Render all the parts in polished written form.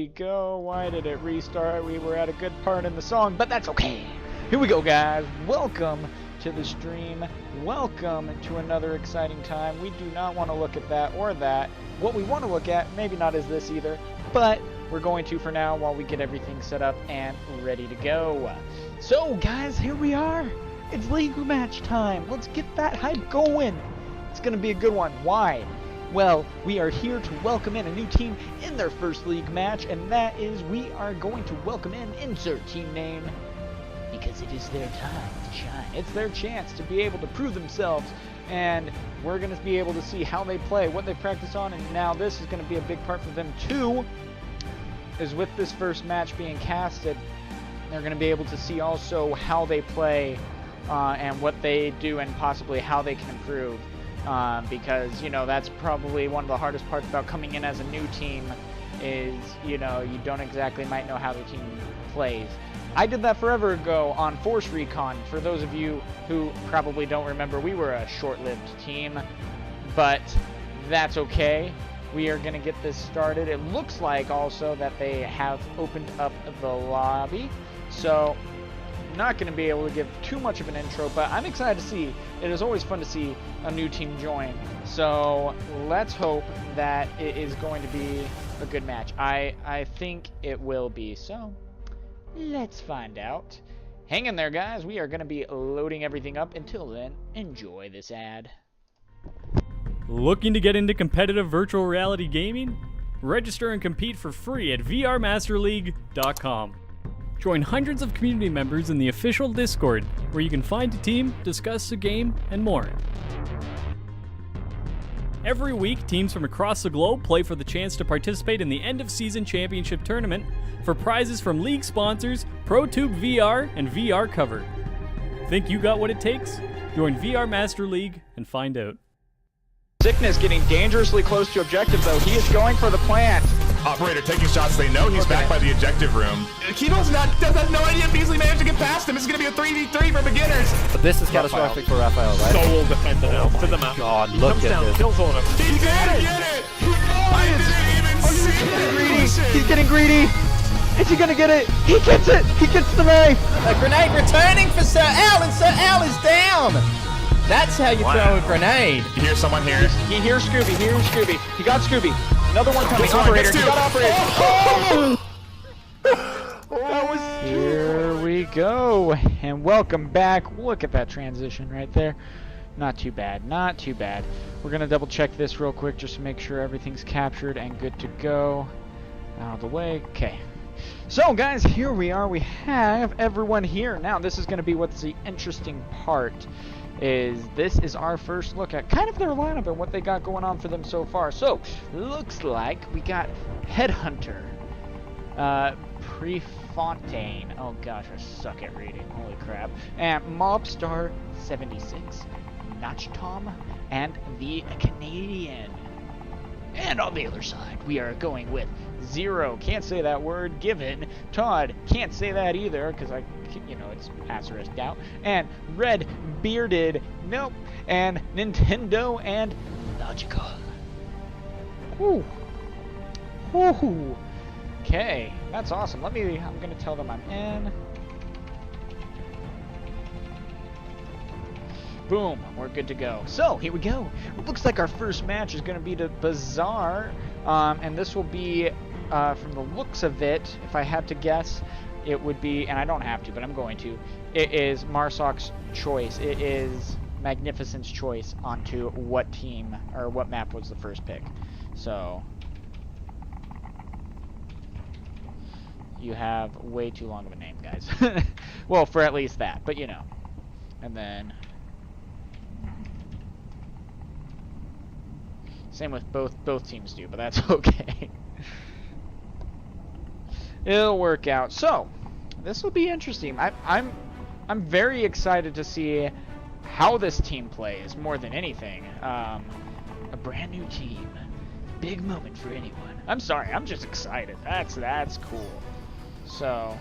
we go. Why did it restart? We were at a good part in the song, but that's okay. Here we go, guys. Welcome to the stream. Welcome to another exciting time. We do not want to look at that or that. What we want to look at, maybe not is this either, but we're going to for now while we get everything set up and ready to go. So, guys, here we are. It's league match time. Let's get that hype going. It's going to be a good one. Why? Well, we are here to welcome in a new team in their first league match, and that is we are going to welcome in insert team name because it is their time to shine. It's their chance to be able to prove themselves, and we're going to be able to see how they play, what they practice on, and now this is going to be a big part for them too, is with this first match being casted, they're going to be able to see also how they play and what they do and possibly how they can improve. Because, you know, that's probably one of the hardest parts about coming in as a new team is, you know, you don't exactly might know how the team plays. I did that forever ago on Force Recon. For those of you who probably don't remember, we were a short-lived team, but that's okay. We are going to get this started. It looks like also that they have opened up the lobby, so not going to be able to give too much of an intro, but I'm excited to see. It is always fun to see a new team join, so let's hope that it is going to be a good match. I think it will be, so let's find out. Hang in there, guys. We are going to be loading everything up. Until then, enjoy this ad. Looking to get into competitive virtual reality gaming? Register and compete for free at VRMasterLeague.com. Join hundreds of community members in the official Discord, where you can find a team, discuss a game, and more. Every week, teams from across the globe play for the chance to participate in the end-of-season championship tournament for prizes from league sponsors, ProTube VR, and VR Cover. Think you got what it takes? Join VR Master League and find out. Sickness getting dangerously close to objective, though. He is going for the plant. Operator taking shots. They know he's back by the objective room. Kino's does no idea Beasley managed to get past him. It's going to be a 3v3 for beginners. But this is catastrophic for Raphael, right? Soul defended out to the map. God, look at this. Kills on him. He didn't get it! I didn't even see it! He's getting greedy. Is he gonna get it? He gets it. He gets the knife. A grenade returning for Sir Al, and Sir Al is down. That's how you throw a grenade. You hear someone here? He hears Scooby. He hears Scooby. He got Scooby. Another one coming. This one, Operator. this He two. got operator. Oh! That was here we go, and welcome back. Look at that transition right there. Not too bad, not too bad. We're gonna double check this real quick just to make sure everything's captured and good to go. Out of the way. Okay. So guys, here we are. We have everyone here. Now this is gonna be what's the interesting part. This is our first look at kind of their lineup and what they got going on for them so far. So looks like we got Headhunter, Prefontaine. Oh gosh, I suck at reading. Holy crap. And Mobstar 76, Notch Tom, and the Canadian. And on the other side, we are going with Zero. Can't say that word. Given. Todd. Can't say that either, because it's asterisked out. And Red Bearded. Nope. And Nintendo and Logical. Woo. Woo. Okay. That's awesome. I'm going to tell them I'm in. Boom, we're good to go. So, here we go. It looks like our first match is going to be the Bazaar, and this will be, from the looks of it, if I had to guess, it would be, and I don't have to, but I'm going to, it is Marsok's choice. It is Magnificent's choice onto what team, or what map was the first pick. So, you have way too long of a name, guys. Well, for at least that, but you know. And then same with both teams do, but that's okay. It'll work out. So, this will be interesting. I'm very excited to see how this team plays more than anything. A brand new team, big moment for anyone. I'm sorry, I'm just excited. That's cool. So,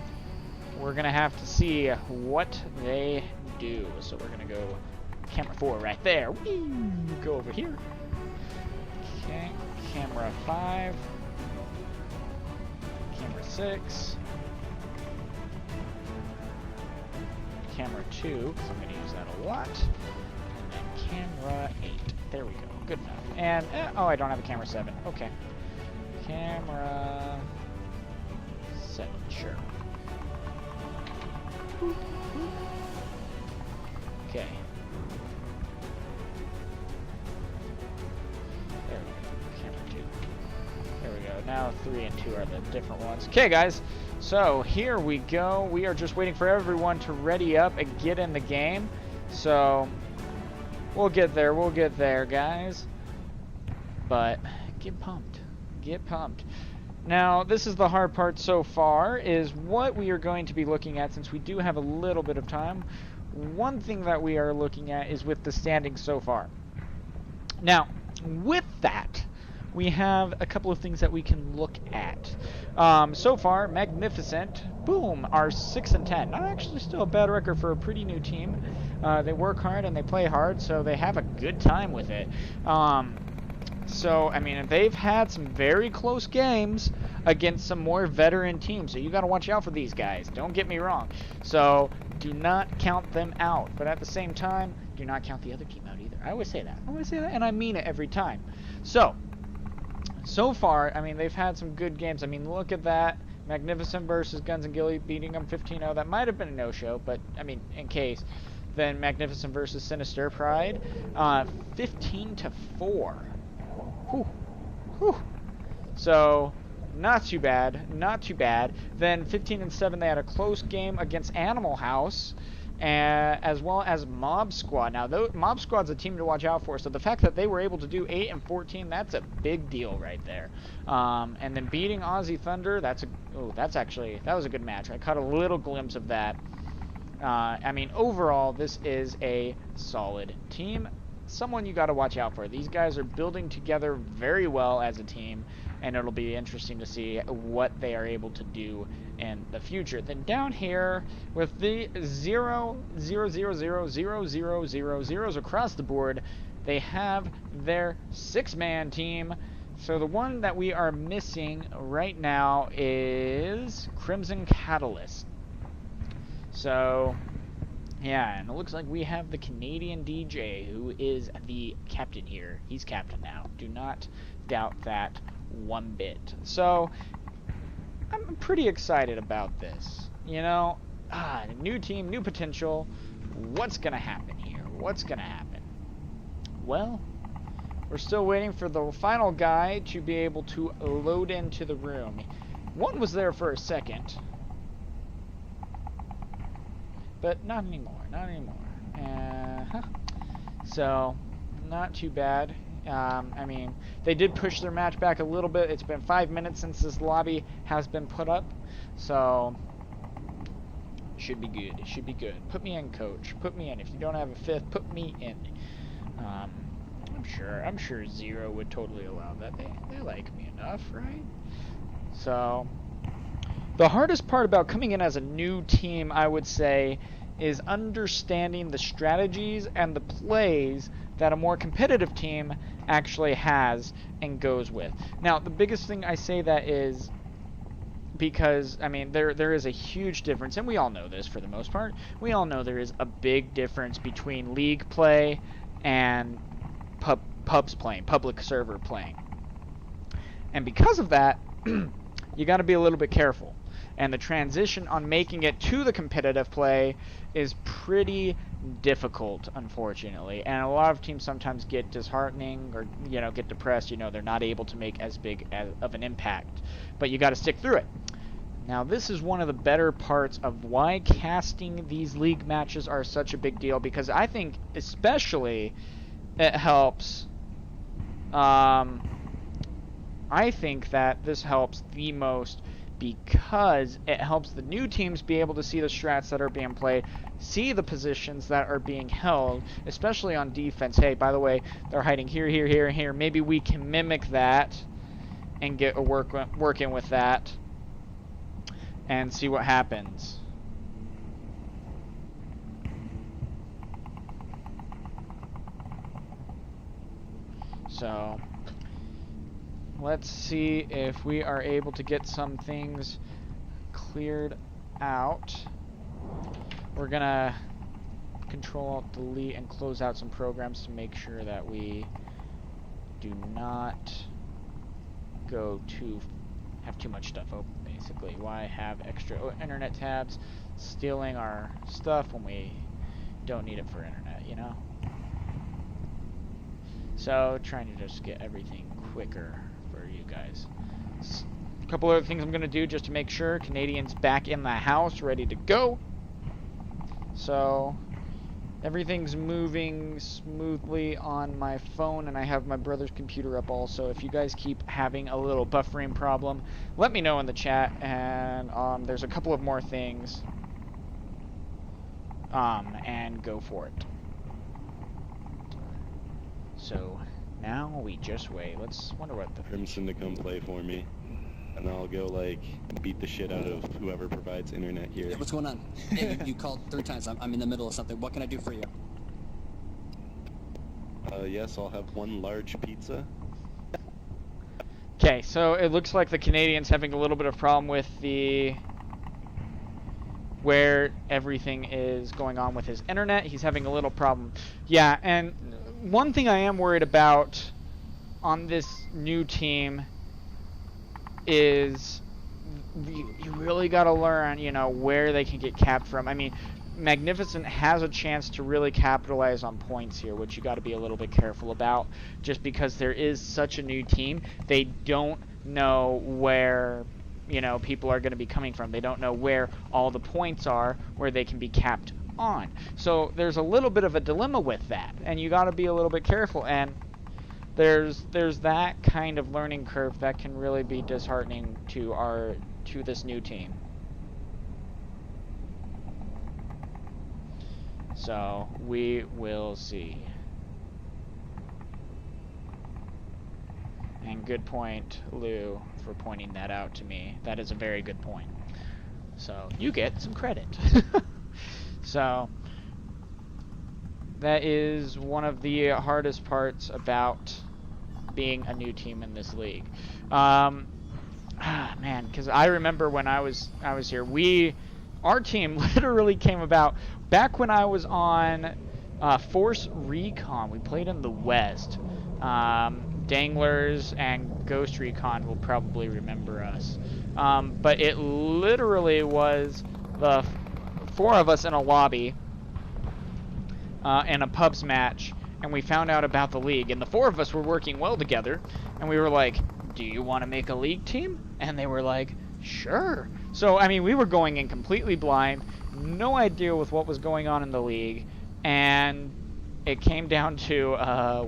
we're gonna have to see what they do. So we're gonna go camera 4 right there. Whee! Go over here. Okay, camera 5. camera 6. Camera 2, because I'm going to use that a lot. And then camera 8. There we go. Good enough. And, oh, I don't have a camera 7. Okay. Camera 7, sure. Okay. There we go. Camera 2. There we go. Now 3 and 2 are the different ones. Okay, guys. So here we go. We are just waiting for everyone to ready up and get in the game. So we'll get there. We'll get there, guys. But get pumped. Get pumped. Now, this is the hard part so far, is what we are going to be looking at since we do have a little bit of time. One thing that we are looking at is with the standings so far. Now, with that, we have a couple of things that we can look at. So far, Magnificent, boom, are 6 and 10. Not actually still a bad record for a pretty new team. They work hard and they play hard, so they have a good time with it. So, I mean, they've had some very close games against some more veteran teams, so you got to watch out for these guys. Don't get me wrong. So, do not count them out. But at the same time, do not count the other team out either. I always say that. I always say that, and I mean it every time. So far, I mean, they've had some good games. I mean, look at that. Magnificent versus Guns and Gilly, beating them 15-0. That might have been a no-show, but, I mean, in case. Then Magnificent versus Sinister Pride, 15-4. Whew. Whew. So, not too bad. Not too bad. Then 15 and 7, they had a close game against Animal House, as well as Mob Squad. Now, Mob Squad's a team to watch out for. So the fact that they were able to do 8 and 14, that's a big deal right there. And then beating Aussie Thunder, that was a good match. I caught a little glimpse of that. I mean, overall, this is a solid team. Someone you got to watch out for. These guys are building together very well as a team, and it'll be interesting to see what they are able to do in the future. Then down here with the 0, 0, 0, 0, 0, 0, 0, zeros across the board, they have their 6-man team. So the one that we are missing right now is Crimson Catalyst. So yeah, and it looks like we have the Canadian DJ, who is the captain here. He's captain now. Do not doubt that one bit. So, I'm pretty excited about this. You know, new team, new potential. What's going to happen here? What's going to happen? Well, we're still waiting for the final guy to be able to load into the room. One was there for a second, but not anymore. Not anymore. So, not too bad. I mean, they did push their match back a little bit. It's been 5 minutes since this lobby has been put up. So, should be good. It should be good. Put me in, coach. Put me in. If you don't have a 5th, put me in. I'm sure Zero would totally allow that. They like me enough, right? So, the hardest part about coming in as a new team, I would say, is understanding the strategies and the plays that a more competitive team actually has and goes with. Now, the biggest thing I say that is because, I mean, there is a huge difference, and we all know this for the most part. We all know there is a big difference between league play and pubs playing, public server playing. And because of that, you got to be a little bit careful. And the transition on making it to the competitive play is pretty difficult, unfortunately. And a lot of teams sometimes get disheartening or, you know, get depressed. You know, they're not able to make as big of an impact. But you got to stick through it. Now, this is one of the better parts of why casting these league matches are such a big deal, because I think especially it helps. I think that this helps the most because it helps the new teams be able to see the strats that are being played, see the positions that are being held, especially on defense. Hey, by the way, they're hiding here, here, here, and here. Maybe we can mimic that and get a working with that and see what happens. So, let's see if we are able to get some things cleared out. We're gonna Control-Alt-Delete and close out some programs to make sure that we do not have too much stuff open, basically. Why have extra internet tabs stealing our stuff when we don't need it for internet, you know? So, trying to just get everything quicker for you guys. A couple other things I'm going to do just to make sure. Canadian's back in the house, ready to go. So, everything's moving smoothly on my phone, and I have my brother's computer up also. If you guys keep having a little buffering problem, let me know in the chat, and there's a couple of more things, and go for it. So, now we just wait. Let's wonder what the... Crimson to come play for me. And I'll go, like, beat the shit out of whoever provides internet here. Hey, what's going on? Hey, you called 3 times. I'm in the middle of something. What can I do for you? Yes, I'll have 1 large pizza. Okay, so it looks like the Canadian's having a little bit of problem with where everything is going on with his internet. He's having a little problem. Yeah, and one thing I am worried about on this new team is you really got to learn, you know, where they can get capped from. I mean, Magnificent has a chance to really capitalize on points here, which you got to be a little bit careful about, just because there is such a new team. They don't know where, you know, people are going to be coming from. They don't know where all the points are, where they can be capped on. So there's a little bit of a dilemma with that, and you got to be a little bit careful. And there's that kind of learning curve that can really be disheartening to this new team. So we will see. And good point, Lou, for pointing that out to me. That is a very good point. So you get some credit. So that is one of the hardest parts about being a new team in this league. Man, because I remember when I was here, our team literally came about back when I was on Force Recon. We played in the West. Danglers and Ghost Recon will probably remember us. But it literally was the 4 of us in a lobby in a pubs match, and we found out about the league, and the 4 of us were working well together, and we were like, do you want to make a league team? And they were like, sure. So, I mean, we were going in completely blind, no idea with what was going on in the league, and it came down to,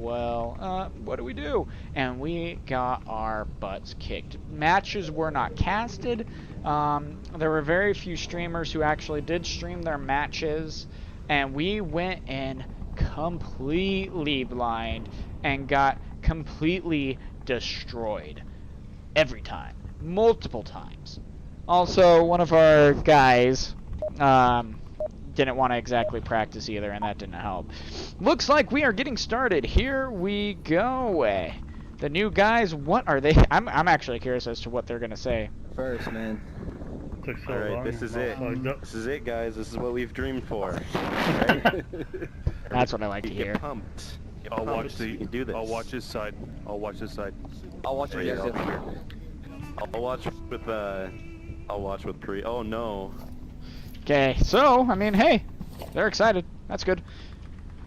what do we do? And we got our butts kicked. Matches were not casted. There were very few streamers who actually did stream their matches, and we went in completely blind and got completely destroyed every time, multiple times. Also, one of our guys didn't want to exactly practice either, and that didn't help. Looks like we are getting started. Here we go. The new guys, what are they? I'm actually curious as to what they're gonna say. First, man. All right, this is it. This is it, guys. This is what we've dreamed for. Right? That's what I like to hear. Get pumped. I'll watch so you can do this. I'll watch his side. I'll watch his side. I'll watch you guys. I'll watch with Pre. Oh no. Okay, so I mean, hey, they're excited. That's good.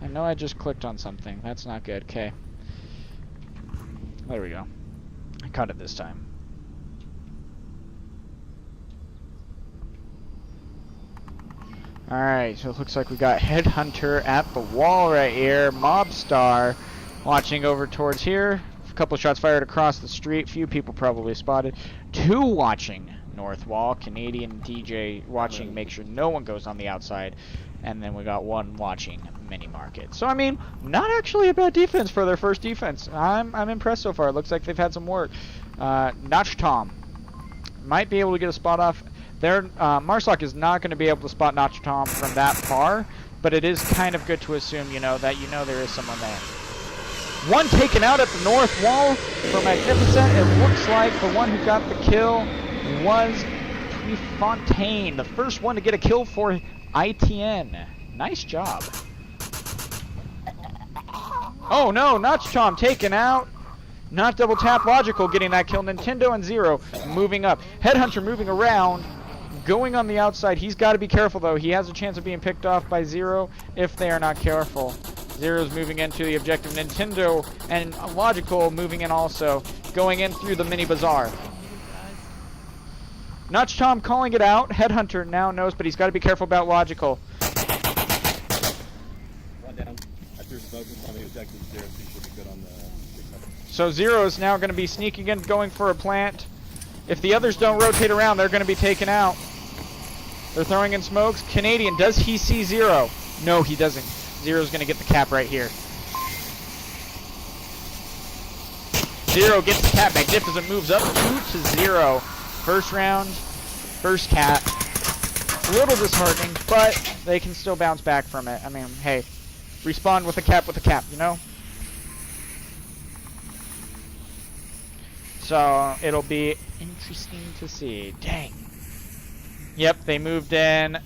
I know I just clicked on something. That's not good. Okay. There we go. I caught it this time. Alright, so it looks like we got Headhunter at the wall right here. Mobstar watching over towards here. A couple shots fired across the street. Few people probably spotted. 2 watching north wall. Canadian DJ watching, make sure no one goes on the outside. And then we got 1 watching mini market. So I mean, not actually a bad defense for their first defense. I'm impressed so far. It looks like they've had some work. Notch Tom might be able to get a spot off. Marsoc is not going to be able to spot Notch Tom from that far, but it is kind of good to assume, that there is someone there. One taken out at the north wall for Magnificent. It looks like the one who got the kill was Prefontaine, the first one to get a kill for ITN. Nice job. Oh no, Notch Tom taken out. Not double tap Logical getting that kill. Nintendo and Zero moving up. Headhunter moving around. Going on the outside. He's got to be careful though. He has a chance of being picked off by Zero if they are not careful. Zero's moving into the objective. Nintendo and Logical moving in also. Going in through the mini bazaar. Notch Tom calling it out. Headhunter now knows, but he's got to be careful about Logical. One down. I threw smoke on the objective. Zero, so you should be good on the... So Zero is now going to be sneaking in, going for a plant. If the others don't rotate around, they're going to be taken out. They're throwing in smokes. Canadian, does he see Zero? No, he doesn't. Zero's going to get the cap right here. Zero gets the cap. Magnificent moves up 2-0. First round, first cap. A little disheartening, but they can still bounce back from it. I mean, hey, respond with a cap, you know? So it'll be interesting to see. Dang. Yep, they moved in.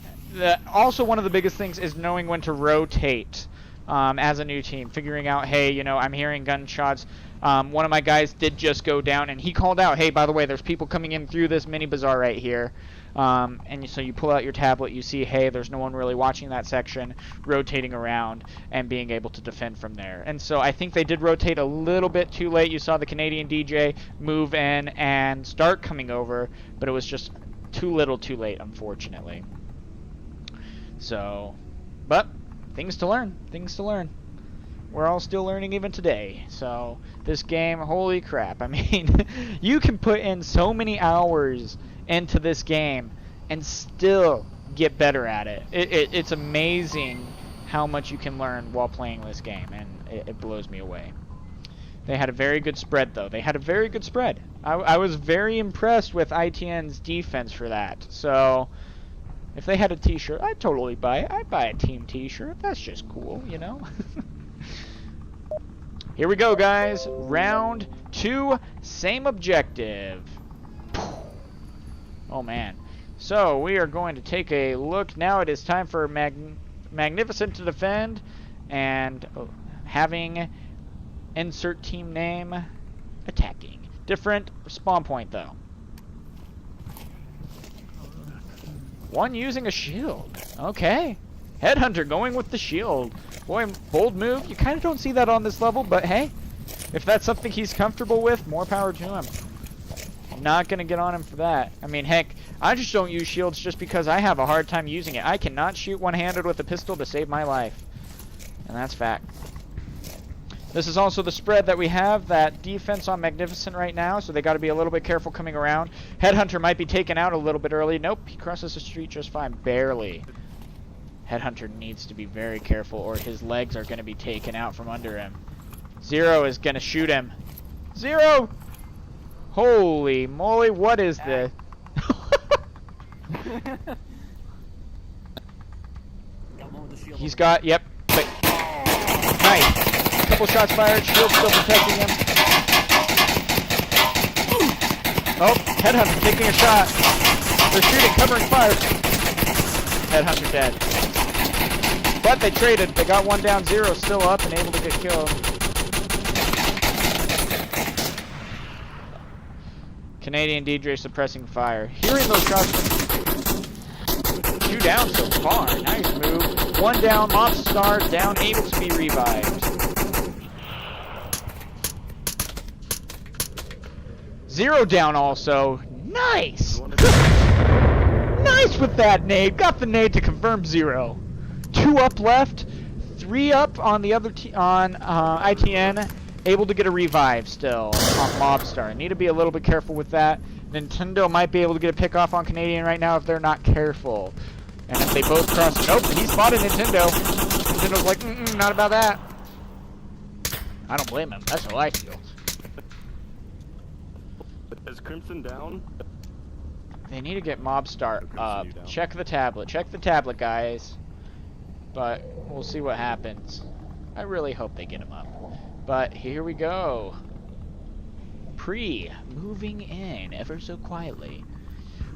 Also, one of the biggest things is knowing when to rotate as a new team. Figuring out, hey, you know, I'm hearing gunshots. One of my guys did just go down, and he called out, hey, by the way, there's people coming in through this mini bazaar right here. And so you pull out your tablet, you see, hey, there's no one really watching that section, rotating around and being able to defend from there. And so I think they did rotate a little bit too late. You saw the Canadian DJ move in and start coming over, but it was just too little too late, unfortunately. So, but things to learn, things to learn. We're all still learning even today. So this game, holy crap. I mean, you can put in so many hours into this game and still get better at it. It's amazing how much you can learn while playing this game, and it blows me away. They had a very good spread, though. They had a very good spread. I was very impressed with ITN's defense for that. So if they had a t-shirt, I'd totally buy it. I'd buy a team t-shirt. That's just cool, you know? Here we go, guys. Round 2, same objective. Oh, man. So, we are going to take a look. Now it is time for Magnificent to defend. And having insert team name attacking. Different spawn point, though. One using a shield. Okay. Headhunter going with the shield. Boy, bold move. You kind of don't see that on this level, but hey, if that's something he's comfortable with, more power to him. Not going to get on him for that. I mean, heck, I just don't use shields just because I have a hard time using it. I cannot shoot one-handed with a pistol to save my life. And that's fact. This is also the spread that we have, that defense on Magnificent right now, so they got to be a little bit careful coming around. Headhunter might be taken out a little bit early. Nope, he crosses the street just fine, barely. Headhunter needs to be very careful or his legs are going to be taken out from under him. Zero is going to shoot him. Zero! Holy moly, what is this? He's got, yep. But, nice. Couple shots fired, shield still protecting him. Oh, Headhunter taking a shot. They're shooting, covering fire. Headhunter dead. But they traded. They got one down, Zero still up and able to get killed. Canadian DJ suppressing fire. Hearing those shots from 2 down so far. Nice move. 1 down, Mobstar down, able to be revived. 0 down also. Nice! Nice with that nade. Got the nade to confirm 0. 2 up left, 3 up on the other on ITN. Able to get a revive still on Mobstar. Need to be a little bit careful with that. Nintendo might be able to get a pick off on Canadian right now if they're not careful. And if they both cross, nope, he spotted Nintendo. Nintendo's like, not about that. I don't blame him. That's how I feel. Is Crimson down? They need to get Mobstar up. Check the tablet. Check the tablet, guys. But we'll see what happens. I really hope they get him up. But here we go. Moving in ever so quietly.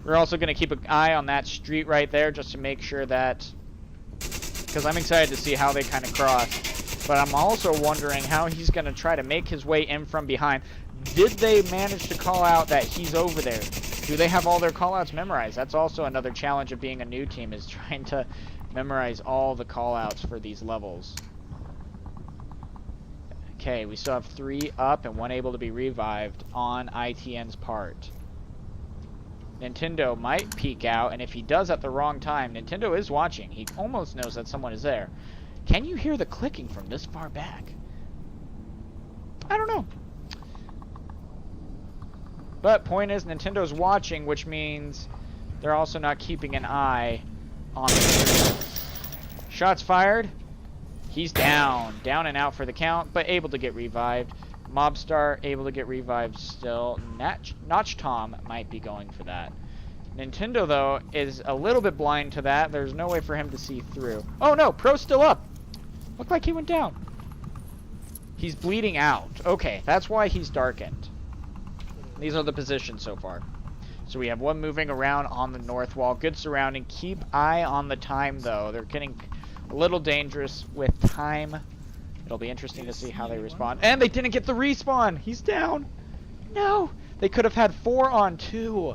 We're also going to keep an eye on that street right there just to make sure that, because I'm excited to see how they kind of cross. But I'm also wondering how he's going to try to make his way in from behind. Did they manage to call out that he's over there? Do they have all their callouts memorized? That's also another challenge of being a new team, is trying to memorize all the callouts for these levels. Okay, we still have 3 up and 1 able to be revived on ITN's part. Nintendo might peek out, and if he does at the wrong time, Nintendo is watching. He almost knows that someone is there. Can you hear the clicking from this far back? I don't know. But point is, Nintendo's watching, which means they're also not keeping an eye on the street. Shots fired. He's down and out for the count, but able to get revived. Mobstar able to get revived still. Notch Tom might be going for that. Nintendo, though, is a little bit blind to that. There's no way for him to see through. Oh, no, Pro's still up. Looked like he went down. He's bleeding out. Okay, that's why he's darkened. These are the positions so far. So we have one moving around on the north wall. Good surrounding. Keep eye on the time, though. They're getting a little dangerous with time. It'll be interesting to see how they respond. And they didn't get the respawn. He's down. No. They could have had 4 on 2.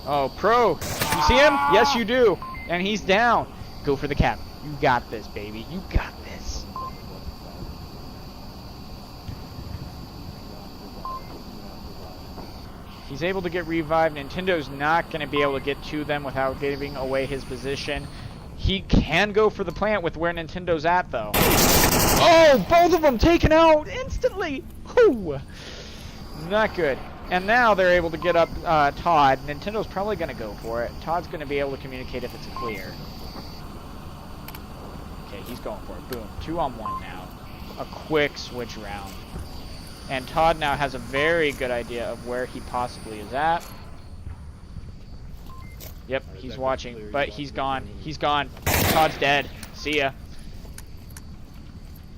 Oh, Pro. You see him? Yes, you do. And he's down. Go for the cap. You got this, baby. You got this. He's able to get revived. Nintendo's not going to be able to get to them without giving away his position. He can go for the plant with where Nintendo's at, though. Oh, both of them taken out instantly. Ooh. Not good. And now they're able to get up Todd. Nintendo's probably going to go for it. Todd's going to be able to communicate if it's clear. Okay, he's going for it. Boom. 2 on 1 now. A quick switch round. And Todd now has a very good idea of where he possibly is at. Yep, he's watching, but he's gone. He's gone. Todd's dead. See ya.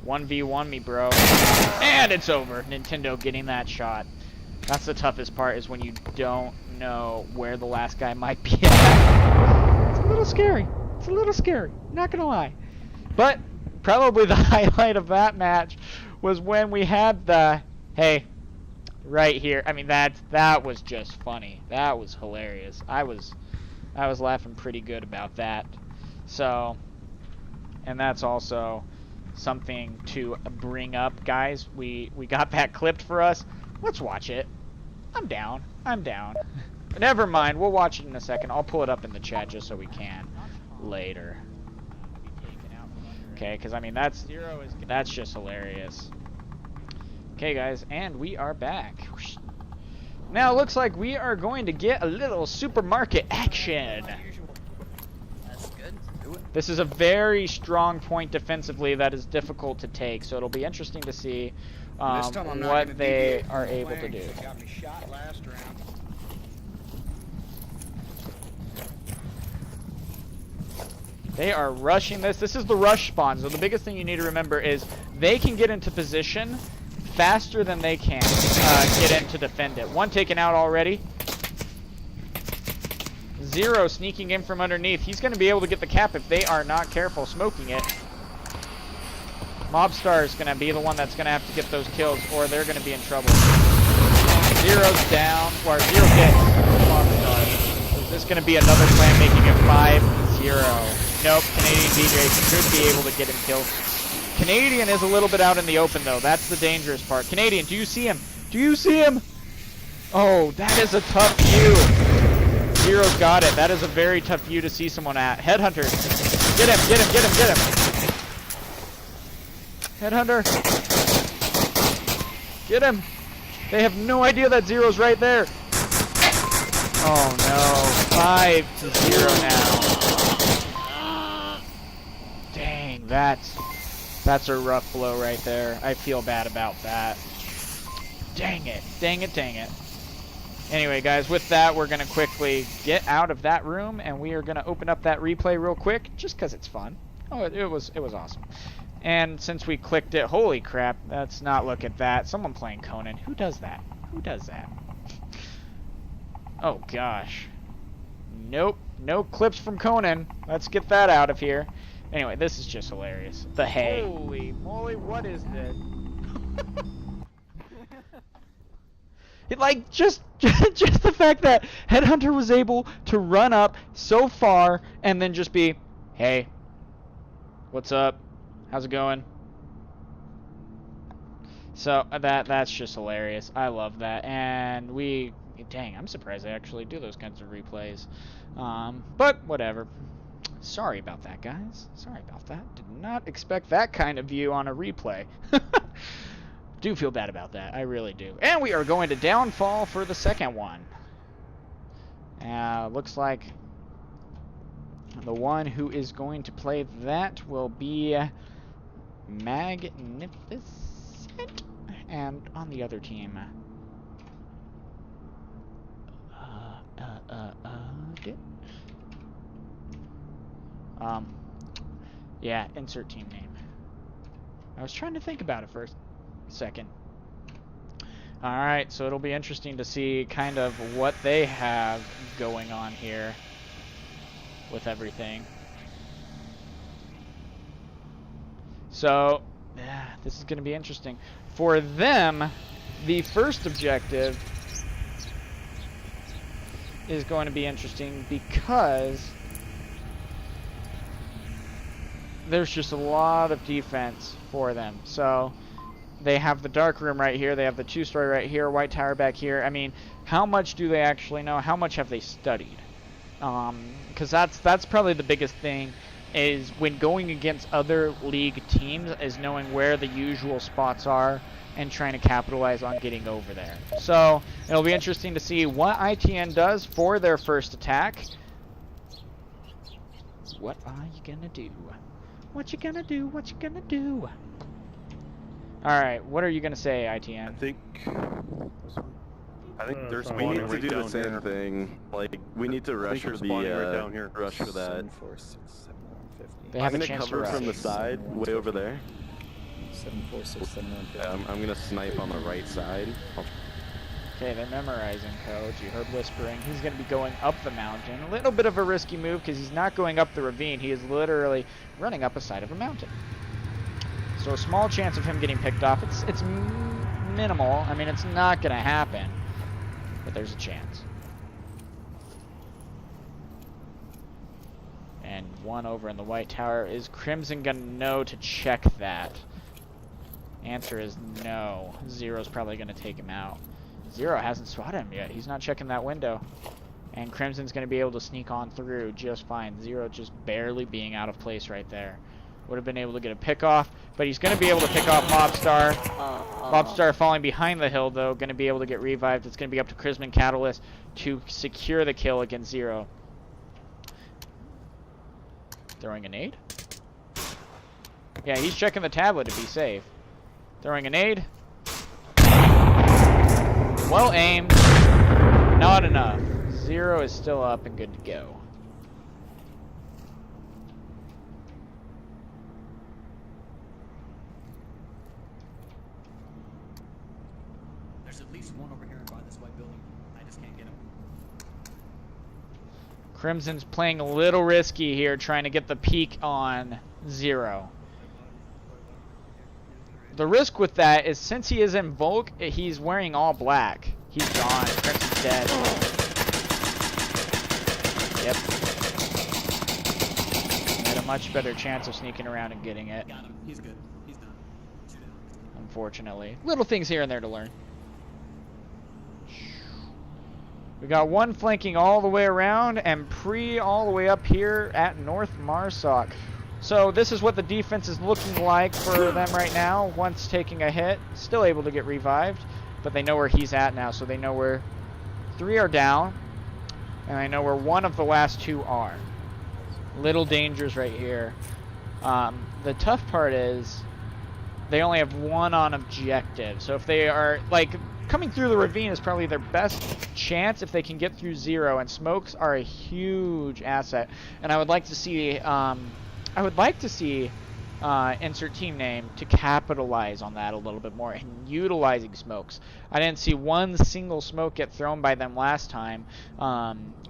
1v1 me, bro. And it's over. Nintendo getting that shot. That's the toughest part, is when you don't know where the last guy might be at. It's a little scary. It's a little scary. Not gonna lie. But probably the highlight of that match was when we had the, hey, right here. I mean, that was just funny. That was hilarious. I was laughing pretty good about that. So, and that's also something to bring up, guys. We got that clipped for us. Let's watch it. I'm down. Never mind. We'll watch it in a second. I'll pull it up in the chat just so we can later. Okay, because I mean that's just hilarious. Okay, guys, and we are back. Now it looks like we are going to get a little supermarket action. That's good. Do it. This is a very strong point defensively that is difficult to take, so it'll be interesting to see what they are able to do. Got me shot last round. They are rushing this. This is the rush spawn, so the biggest thing you need to remember is they can get into position faster than they can get in to defend it. 1 taken out already. 0 sneaking in from underneath. He's going to be able to get the cap if they are not careful smoking it. Mobstar is going to be the one that's going to have to get those kills, or they're going to be in trouble. 0's down, or 0 dead. Mobstar. Is this going to be another plan making it 5-0? Nope, Canadian DJ should be able to get him killed. Canadian is a little bit out in the open, though. That's the dangerous part. Canadian, do you see him? Do you see him? Oh, that is a tough view. 0's got it. That is a very tough view to see someone at. Headhunter. Get him, get him, get him, get him. Headhunter. Get him. They have no idea that 0's right there. Oh, no. 5-0 now. Dang, that's a rough blow right there. I feel bad about that. Dang it. Dang it, dang it. Anyway, guys, with that, we're going to quickly get out of that room, and we are going to open up that replay real quick, just because it's fun. Oh, it was awesome. And since we clicked it, holy crap, let's not look at that. Someone playing Conan. Who does that? Who does that? Oh gosh. Nope, no clips from Conan. Let's get that out of here. Anyway, this is just hilarious. The hay. Holy moly, what is this? Like, just the fact that Headhunter was able to run up so far and then just be, hey, what's up? How's it going? So, that's just hilarious. I love that. And dang, I'm surprised they actually do those kinds of replays. But, whatever. Sorry about that, guys. Sorry about that. Did not expect that kind of view on a replay. Do feel bad about that. I really do. And we are going to Downfall for the second one. Looks like the one who is going to play that will be Magnificent. And on the other team, yeah, insert team name. I was trying to think about it for a second. Alright, so it'll be interesting to see kind of what they have going on here with everything. So, yeah, this is going to be interesting. For them, the first objective is going to be interesting because there's just a lot of defense for them. So they have the dark room right here, they have the two-story right here, white tower back here. I mean, how much do they actually know? How much have they studied? Because that's probably the biggest thing, is when going against other league teams, is knowing where the usual spots are and trying to capitalize on getting over there. So it'll be interesting to see what ITN does for their first attack. What are you gonna do? What you gonna do? What you gonna do? Alright, what are you gonna say, ITN? I think there's we need to do the same thing. Like, we need to rush for the rush for that. They have I'm a gonna chance to cover rush. from the side, way over there. 7467150. I'm gonna snipe on the right side. Okay, they're memorizing, Coach. You heard whispering. He's going to be going up the mountain. A little bit of a risky move because he's not going up the ravine. He is literally running up a side of a mountain. So a small chance of him getting picked off. It's minimal. I mean, it's not going to happen, but there's a chance. And one over in the white tower. Is Crimson going to know to check that? Answer is no. Zero's probably going to take him out. Zero hasn't spotted him yet. He's not checking that window. And Crimson's going to be able to sneak on through just fine. Zero just barely being out of place right there. Would have been able to get a pick off, but he's going to be able to pick off Mobstar. Mobstar falling behind the hill, though, going to be able to get revived. It's going to be up to Crimson Catalyst to secure the kill against Zero. Throwing a nade? Yeah, he's checking the tablet to be safe. Throwing a nade. Well aimed. Not enough. Zero is still up and good to go. There's at least one over here by this white building. I just can't get him. Crimson's playing a little risky here, trying to get the peek on Zero. The risk with that is since he is in Volk, he's wearing all black. He's gone. Crimson's dead. Yep. Had a much better chance of sneaking around and getting it. Got him. He's good. He's done. Unfortunately. Little things here and there to learn. We got one flanking all the way around and Pre all the way up here at North Marsoc. So this is what the defense is looking like for them right now. Once taking a hit, still able to get revived, but they know where he's at now, so they know where 3 are down, and I know where one of the last 2 are. Little dangers right here. The tough part is they only have 1 on objective, so if they are, like, coming through the ravine is probably their best chance if they can get through Zero, and smokes are a huge asset, and I would like to see I would like to see insert team name to capitalize on that a little bit more and utilizing smokes. I didn't see one single smoke get thrown by them last time.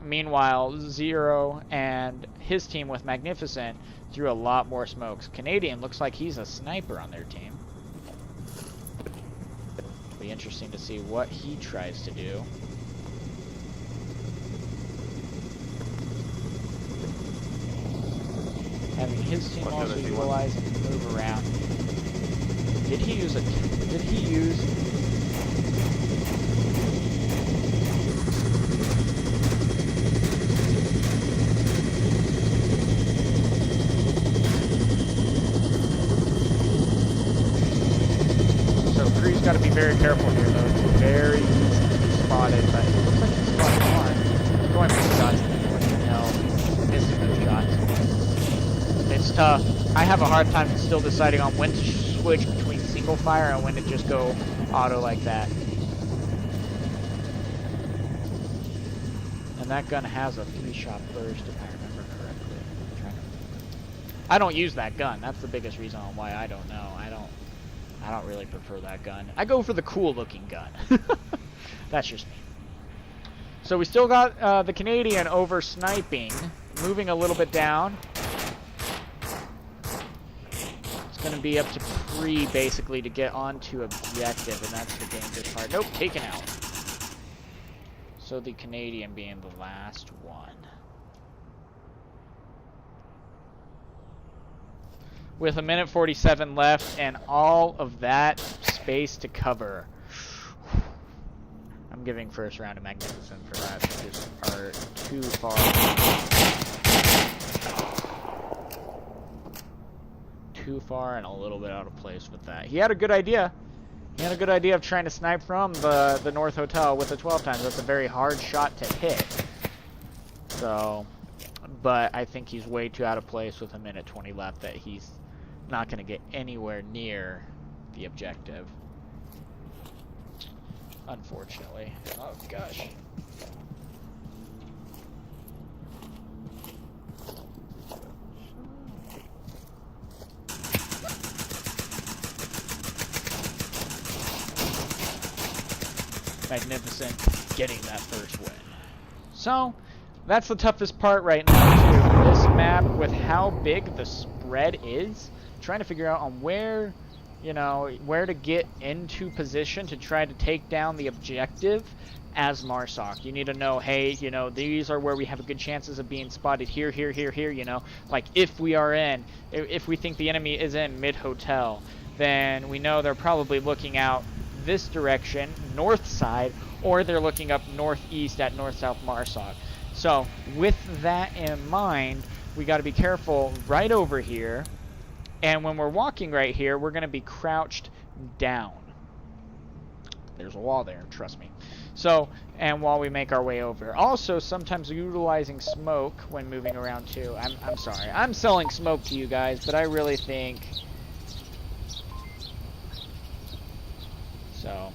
Meanwhile, Zero and his team with Magnificent threw a lot more smokes. Canadian looks like he's a sniper on their team. Be interesting to see what he tries to do. Having his team also utilize and move around. Did he use So Cree's got to be very careful here, though. It's very easy to be spotted, but it looks like he's spotted one. He's going for shots in the north. No, missing those shots. It's tough. I have a hard time still deciding on when to switch between single fire and when to just go auto like that. And that gun has a 3-shot burst, if I remember correctly. I don't use that gun. That's the biggest reason on why I don't know. I don't really prefer that gun. I go for the cool-looking gun. That's just me. So we still got the Canadian over sniping, moving a little bit down. Going to be up to Pre basically to get onto objective, and that's the dangerous part. Nope, taken out. So the Canadian being the last one. With 1:47 left and all of that space to cover. I'm giving first round to Magnificent for that. They just are too far. Too far and a little bit out of place with that. He had a good idea. He had a good idea of trying to snipe from the North Hotel with the 12 times. That's a very hard shot to hit. So, but I think he's way too out of place with 1:20 left that he's not going to get anywhere near the objective. Unfortunately. Oh gosh. Magnificent getting that first win. So, that's the toughest part right now too. This map, with how big the spread is, trying to figure out on where, you know, where to get into position to try to take down the objective as Marsoc. You need to know, hey, you know, these are where we have a good chances of being spotted here, here, here, here, you know. Like, if we are in, if we think the enemy is in mid-hotel, then we know they're probably looking out this direction, north side, or they're looking up northeast at north-south Marsoc. So with that in mind, we got to be careful right over here, and when we're walking right here, we're going to be crouched down. There's a wall there, trust me. So, and while we make our way over, also sometimes utilizing smoke when moving around too. I'm sorry, I'm selling smoke to you guys, but I really think so.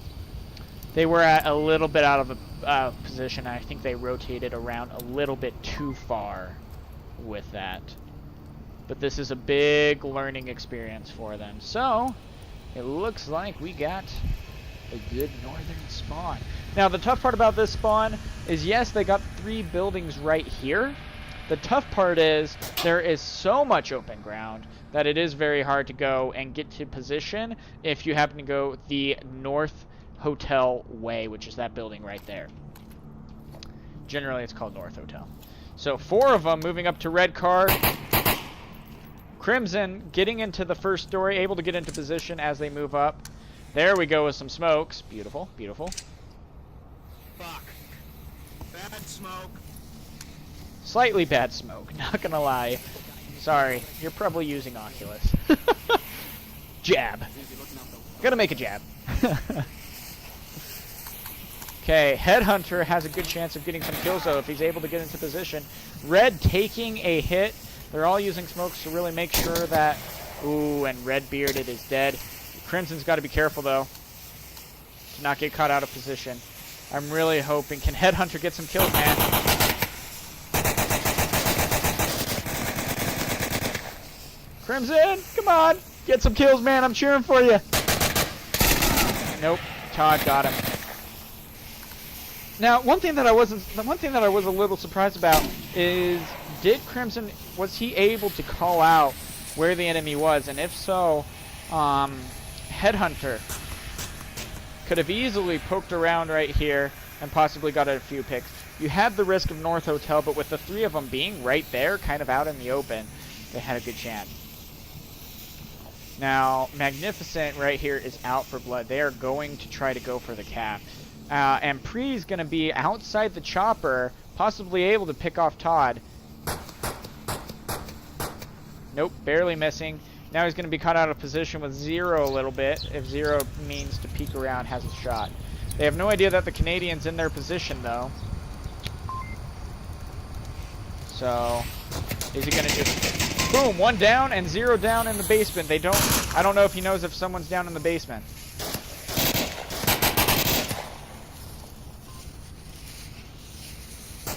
They were at a little bit out of a position. I think they rotated around a little bit too far with that. But this is a big learning experience for them. So, it looks like we got a good northern spawn. Now, the tough part about this spawn is, yes, they got 3 buildings right here. The tough part is there is so much open ground that it is very hard to go and get to position if you happen to go the North Hotel way, which is that building right there. Generally, it's called North Hotel. So 4 of them moving up to red card. Crimson getting into the first story, able to get into position as they move up. There we go with some smokes. Beautiful, beautiful. Fuck. Bad smoke. Slightly bad smoke, not gonna lie. Sorry, you're probably using Oculus. Jab. Gotta make a jab. Okay, Headhunter has a good chance of getting some kills though if he's able to get into position. Red taking a hit. They're all using smokes to really make sure that... Ooh, and Red Bearded is dead. Crimson's got to be careful though to not get caught out of position. I'm really hoping... Can Headhunter get some kills, man? Crimson, come on. Get some kills, man. I'm cheering for you. Nope. Todd got him. Now, the one thing that I was a little surprised about is, did Crimson, was he able to call out where the enemy was? And if so, Headhunter could have easily poked around right here and possibly got a few picks. You had the risk of North Hotel, but with the three of them being right there, kind of out in the open, they had a good chance. Now, Magnificent right here is out for blood. They are going to try to go for the cap. And Pre's going to be outside the chopper, possibly able to pick off Todd. Nope, barely missing. Now he's going to be caught out of position with Zero a little bit. If Zero means to peek around, has a shot. They have no idea that the Canadian's in their position, though. So, is he going to just... Boom, one down and Zero down in the basement. I don't know if he knows if someone's down in the basement.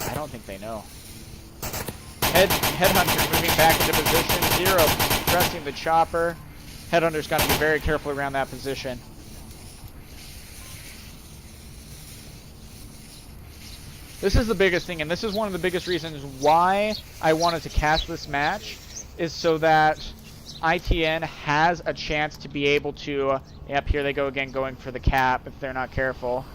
I don't think they know. Headhunter moving back into position. Zero pressing the chopper. Headhunter's got to be very careful around that position. This is the biggest thing, and this is one of the biggest reasons why I wanted to cast this match, is so that ITN has a chance to be able to... Yep, here they go again, going for the cap if they're not careful.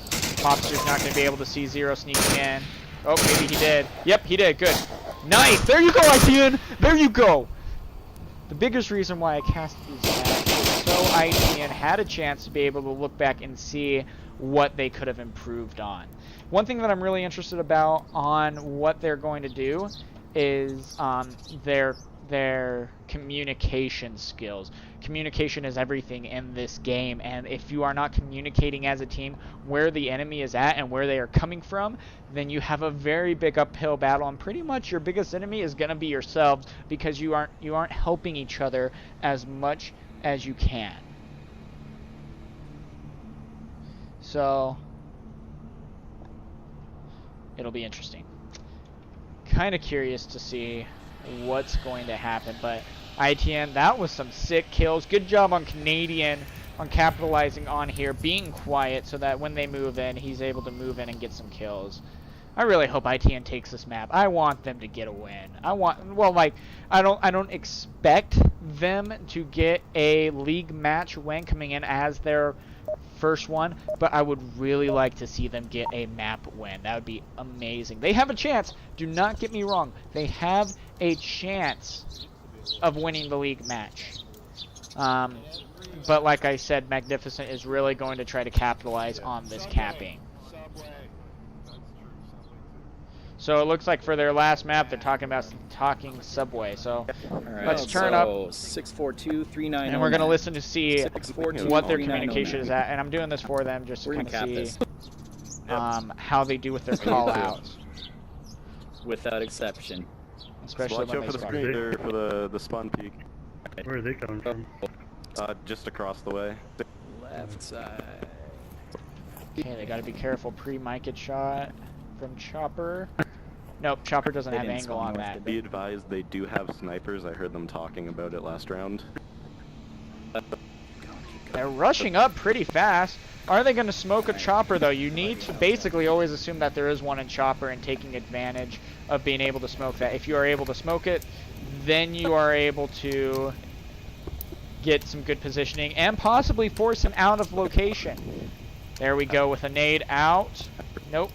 Mobster's not going to be able to see Zero sneaking in. Oh, maybe he did. Yep, he did. Good. Nice! There you go, ITN! There you go! The biggest reason why I cast these matches is so ITN had a chance to be able to look back and see what they could have improved on. One thing that I'm really interested about on what they're going to do is their communication skills. Communication is everything in this game, and if you are not communicating as a team where the enemy is at and where they are coming from, then you have a very big uphill battle, and pretty much your biggest enemy is going to be yourselves, because you aren't helping each other as much as you can. So it'll be interesting. Kind of curious to see what's going to happen, but ITN, that was some sick kills. Good job on Canadian on capitalizing on here, being quiet so that when they move in, he's able to move in and get some kills. I really hope ITN takes this map. I want them to get a win. I don't expect them to get a league match win coming in as their first one, but I would really like to see them get a map win. That would be amazing. They have a chance. Do not get me wrong. They have a chance of winning the league match. But like I said, Magnificent is really going to try to capitalize on this capping. So it looks like for their last map, they're talking Subway. So let's turn up 642-3909. and we're going to listen to see what their communication is at. And I'm doing this for them just to kind of see how they do with their call outs. Without exception. Especially Watch when out they for the start. screen there for the spawn peak. Where are they coming from? Just across the way. Left side. Okay, they got to be careful. Pre-mic it shot from Chopper. Nope, Chopper doesn't have angle on that. Be advised, they do have snipers. I heard them talking about it last round. They're rushing up pretty fast. Are they going to smoke a Chopper, though? You need to basically always assume that there is one in Chopper and taking advantage of being able to smoke that. If you are able to smoke it, then you are able to get some good positioning and possibly force him out of location. There we go with a nade out. Nope.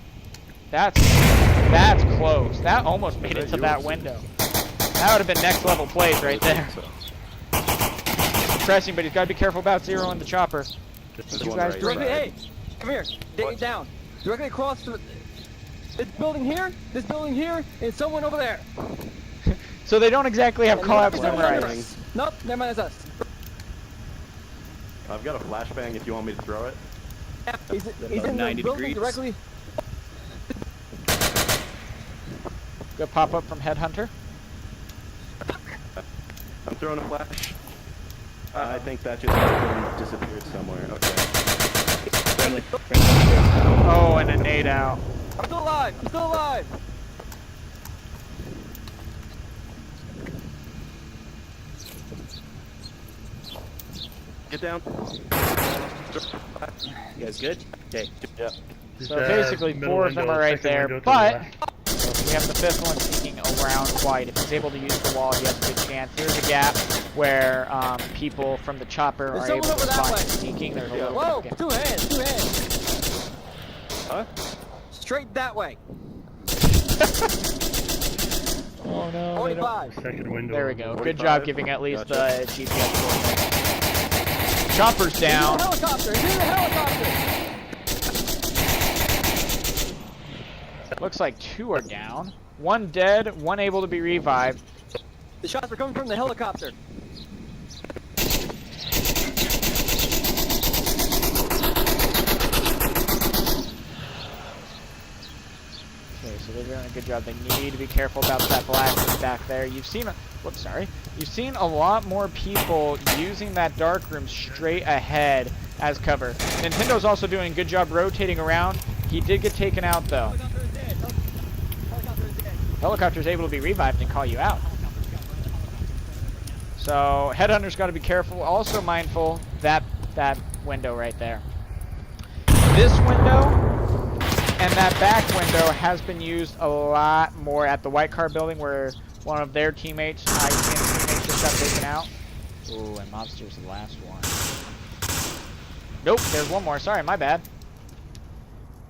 That's close. That almost made it to that window. That would have been next level plays right there. Pressing, but he's got to be careful about Zero and the Chopper. You guys doing it? Hey, come here. Dig down. Directly across the... This building here, and someone over there. So they don't exactly have call-outs memorized. Nope, never mind, that's us. I've got a flashbang if you want me to throw it. Yeah, he's in the building directly. Good pop-up from Headhunter. I'm throwing a flash. I think that just disappeared somewhere. Okay. Oh, and a nade out. I'm still alive. Get down. You guys good? Okay. Yeah. So basically, middle 4 of them window, are right second there, window to the but left. we have the 5th one sneaking around quite. If he's able to use the wall, he has a good chance. Here's a gap where people from the chopper There's are able someone to over that find way. sneaking. There's a little Whoa! bit of Two hands! Huh? Straight that way. Oh no. they don't- 45. Second window. There we go. Good 45. job giving at least Gotcha. the GPS coordinates. Chopper's down. Helicopter! He's in the helicopter! Looks like 2 are down. 1 dead, 1 able to be revived. The shots are coming from the helicopter. Okay, so they're doing a good job. They need to be careful about that black thing back there. You've seen You've seen a lot more people using that dark room straight ahead as cover. Nintendo's also doing a good job rotating around. He did get taken out though. Helicopter is dead. Helicopter is dead. Helicopter's able to be revived and call you out. So Headhunter's got to be careful. Also mindful that window right there. This window and that back window has been used a lot more at the white car building where one of their teammates, teammates just got taken out. Ooh, and Mobster's the last one. Nope, there's one more. Sorry, my bad.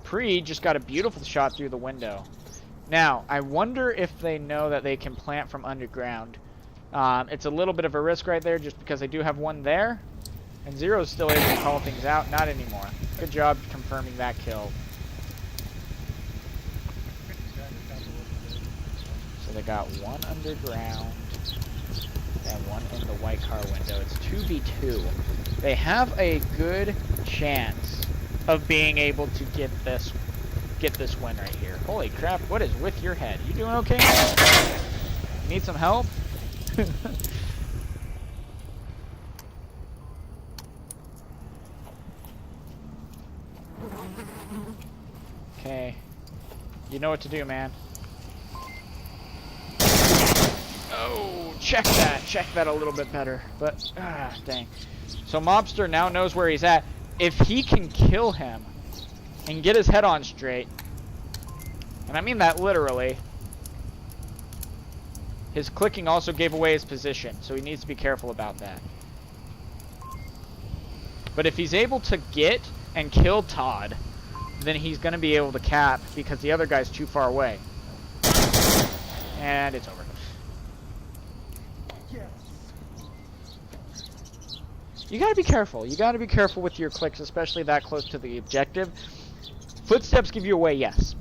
Pre just got a beautiful shot through the window. Now, I wonder if they know that they can plant from underground. It's a little bit of a risk right there just because they do have one there. And Zero's still able to call things out. Not anymore. Good job confirming that kill. So they got 1 underground and 1 in the white car window. It's 2v2. They have a good chance of being able to get this win right here. Holy crap, what is with your head? You doing okay, man? You need some help? Okay. You know what to do, man. Oh, check that a little bit better. But, dang. So Mobster now knows where he's at. If he can kill him and get his head on straight, and I mean that literally, his clicking also gave away his position, so he needs to be careful about that. But if he's able to get and kill Todd, then he's going to be able to cap because the other guy's too far away. And it's over. You gotta be careful. You gotta be careful with your clicks, especially that close to the objective. Footsteps give you away, yes.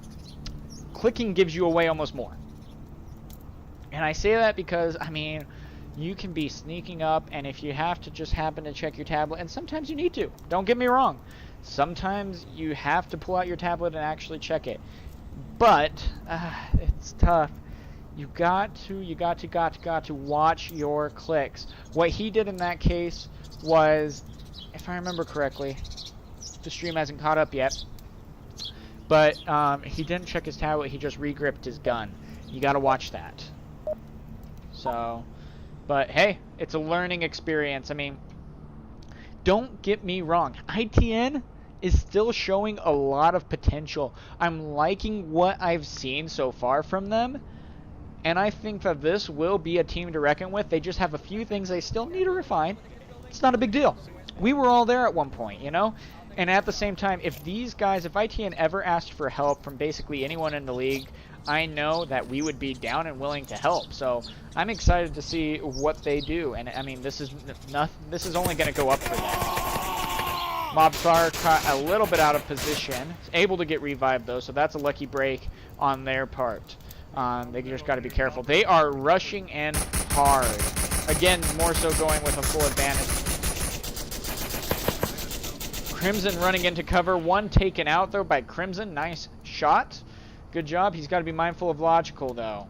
Clicking gives you away almost more. And I say that because, I mean, you can be sneaking up, and if you have to just happen to check your tablet, and sometimes you need to. Don't get me wrong. Sometimes you have to pull out your tablet and actually check it. But, it's tough. You got to watch your clicks. What he did in that case was, if I remember correctly, the stream hasn't caught up yet, but he didn't check his tablet, he just re-gripped his gun. You gotta watch that. So, but hey, it's a learning experience. I mean, don't get me wrong, ITN is still showing a lot of potential. I'm liking what I've seen so far from them, and I think that this will be a team to reckon with. They just have a few things they still need to refine. It's not a big deal. We were all there at one point, you know? And at the same time, if these guys, if ITN ever asked for help from basically anyone in the league, I know that we would be down and willing to help. So I'm excited to see what they do. And I mean, this is only going to go up for them. Mobstar caught a little bit out of position. Able to get revived though, so that's a lucky break on their part. They just got to be careful. They are rushing in hard. Again, more so going with a full advantage. Crimson running into cover. 1 taken out, though, by Crimson. Nice shot. Good job. He's got to be mindful of logical, though.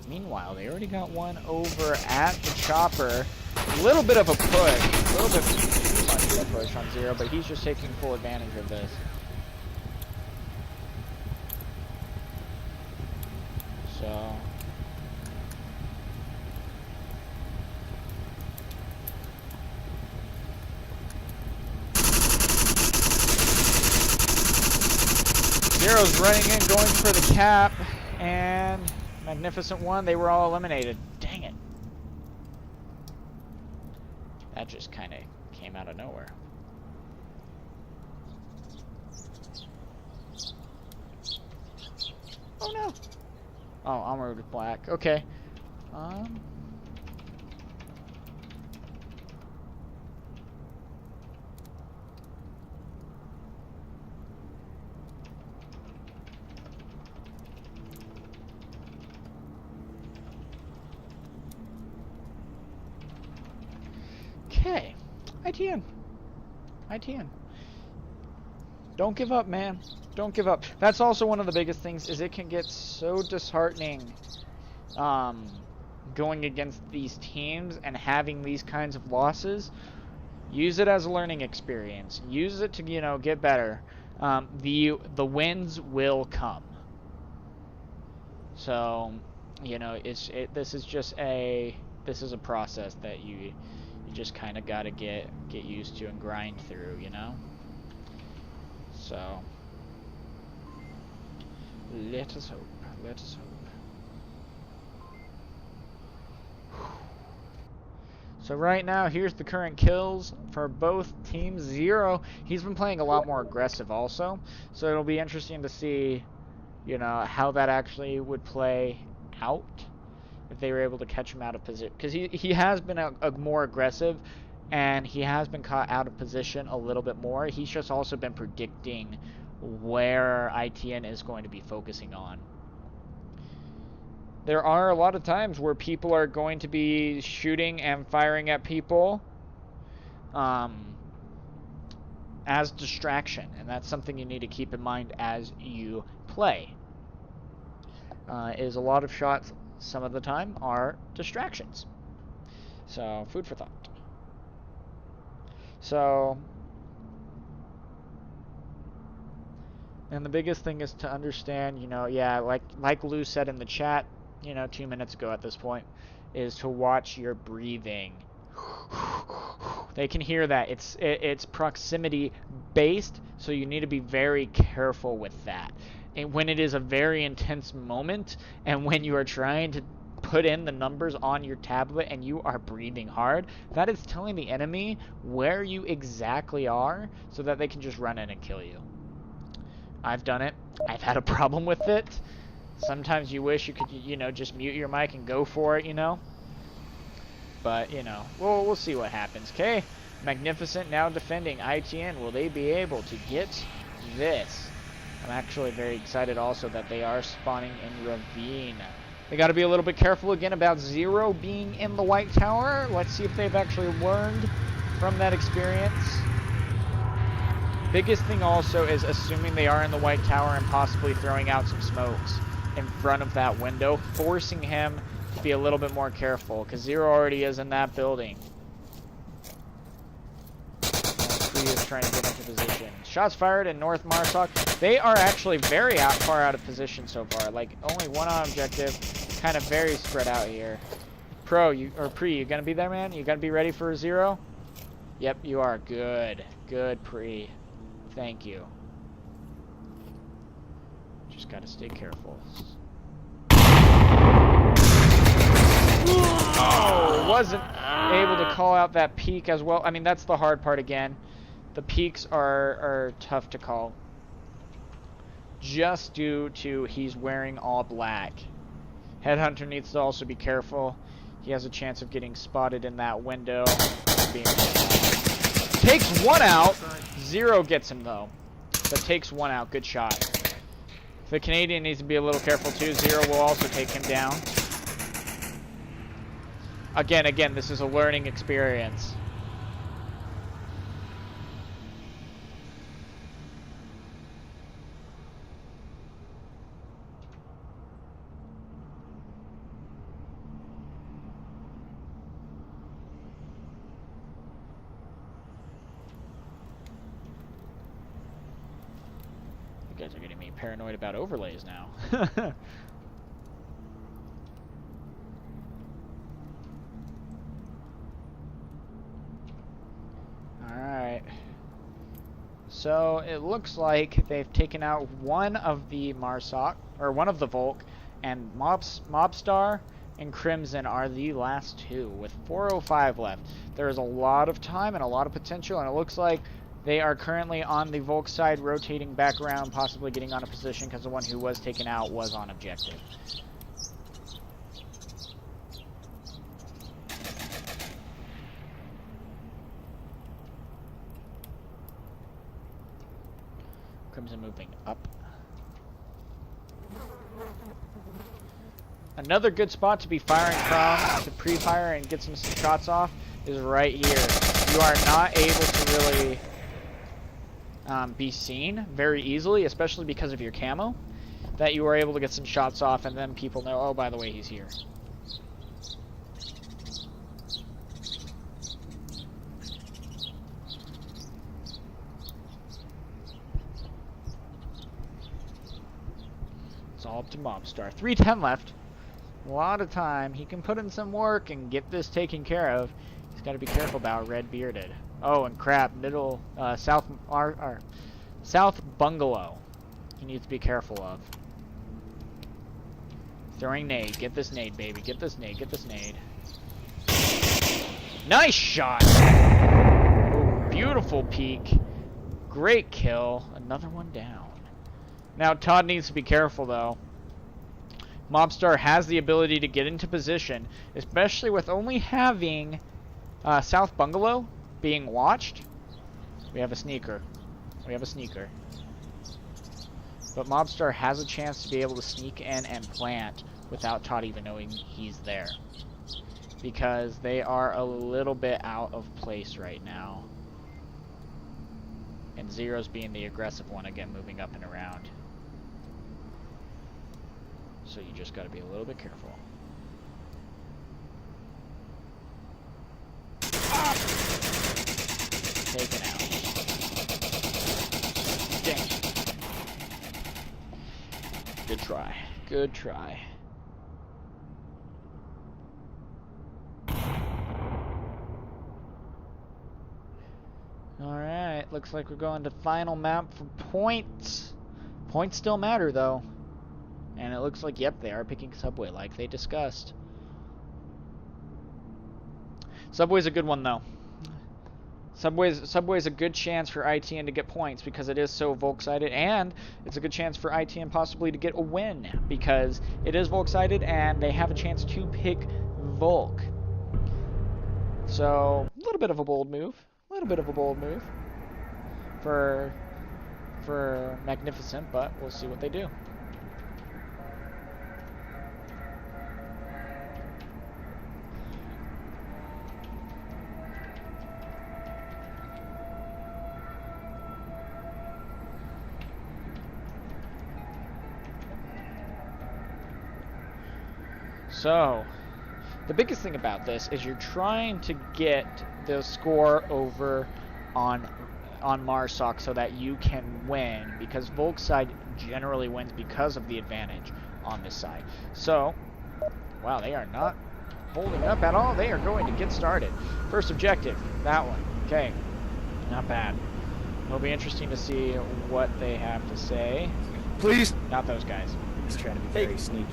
Meanwhile, they already got 1 over at the chopper. A little bit of a push. A little bit too much of a push on Zero, but he's just taking full advantage of this. So... Zero's running in, going for the cap, and Magnificent One, they were all eliminated. Dang it. That just kind of came out of nowhere. Oh no. Oh, Onward with black. Okay. Okay. ITN. ITN. Don't give up, man. Don't give up. That's also one of the biggest things, is it can get so disheartening going against these teams and having these kinds of losses. Use it as a learning experience. Use it to, you know, get better. The wins will come. So, you know, this is just a process that you just kind of got to get used to and grind through, you know? So, let us hope. Let us hope. So right now, here's the current kills for both teams. Zero, he's been playing a lot more aggressive also. So it'll be interesting to see, you know, how that actually would play out if they were able to catch him out of position. Because he has been a more aggressive, and he has been caught out of position a little bit more. He's just also been predicting where ITN is going to be focusing on. There are a lot of times where people are going to be shooting and firing at people as distraction, and that's something you need to keep in mind as you play. Is a lot of shots some of the time are distractions. So, food for thought. So, and the biggest thing is to understand, you know, yeah, like Lou said in the chat, you know, 2 minutes ago at this point, is to watch your breathing. They can hear that. It's proximity based, so you need to be very careful with that. And when it is a very intense moment, and when you are trying to put in the numbers on your tablet and you are breathing hard, that is telling the enemy where you exactly are, so that they can just run in and kill you. I've done it. I've had a problem with it. Sometimes you wish you could, you know, just mute your mic and go for it, you know. But, you know, we'll see what happens. Okay, Magnificent now defending ITN. Will they be able to get this? I'm actually very excited also that they are spawning in Ravine. They got to be a little bit careful again about Zero being in the White Tower. Let's see if they've actually learned from that experience. Biggest thing also is assuming they are in the White Tower and possibly throwing out some smokes in front of that window, forcing him to be a little bit more careful, because Zero already is in that building. Kree is trying to get into position. Shots fired in North Marsoc. They are actually very far out of position so far. Like, only one on objective, kind of very spread out here. Pre, you gonna be there, man? You gonna be ready for Zero? Yep, you are. Good. Good, Pre. Thank you. Just gotta stay careful. Oh, wasn't able to call out that peak as well. I mean, that's the hard part again. The peaks are tough to call. Just due to he's wearing all black. Headhunter needs to also be careful. He has a chance of getting spotted in that window. Takes one out. Zero gets him though. But takes one out. Good shot. The Canadian needs to be a little careful too. Zero will also take him down. Again, this is a learning experience. You guys are getting me paranoid about overlays now. So it looks like they've taken out one of the Marsoc, or one of the Volk, and Mobstar and Crimson are the last two with 4:05 left. There is a lot of time and a lot of potential, and it looks like they are currently on the Volk side, rotating back around, possibly getting on a position because the one who was taken out was on objective. Crimson moving up. Another good spot to be firing from, to pre-fire and get some shots off, is right here. You are not able to really be seen very easily, especially because of your camo, that you are able to get some shots off and then people know, oh, by the way, he's here. It's all up to Mobstar. 3:10 left. A lot of time. He can put in some work and get this taken care of. He's got to be careful about Red Bearded. Oh, and crap, middle, south bungalow. He needs to be careful of. Throwing nade. Get this nade, baby. Get this nade. Get this nade. Nice shot! Ooh, beautiful peek. Great kill. Another one down. Now, Todd needs to be careful, though. Mobstar has the ability to get into position, especially with only having South Bungalow being watched. We have a sneaker. We have a sneaker. But Mobstar has a chance to be able to sneak in and plant without Todd even knowing he's there. Because they are a little bit out of place right now. And Zero's being the aggressive one again, moving up and around. So you just got to be a little bit careful. Taken out. Dang. Good try. Good try. Alright, looks like we're going to final map for points. Points still matter though. And it looks like, yep, they are picking Subway like they discussed. Subway's a good one though. Subway's a good chance for ITN to get points because it is so Volk-sided, and it's a good chance for ITN possibly to get a win because it is Volk-sided and they have a chance to pick Volk. So, a little bit of a bold move. A little bit of a bold move for Magnificent, but we'll see what they do. So, the biggest thing about this is you're trying to get the score over on Marsoc so that you can win, because Volk's side generally wins because of the advantage on this side. So, wow, they are not holding up at all. They are going to get started. First objective, that one. Okay, not bad. It'll be interesting to see what they have to say. Please. Not those guys. He's trying to be very sneaky.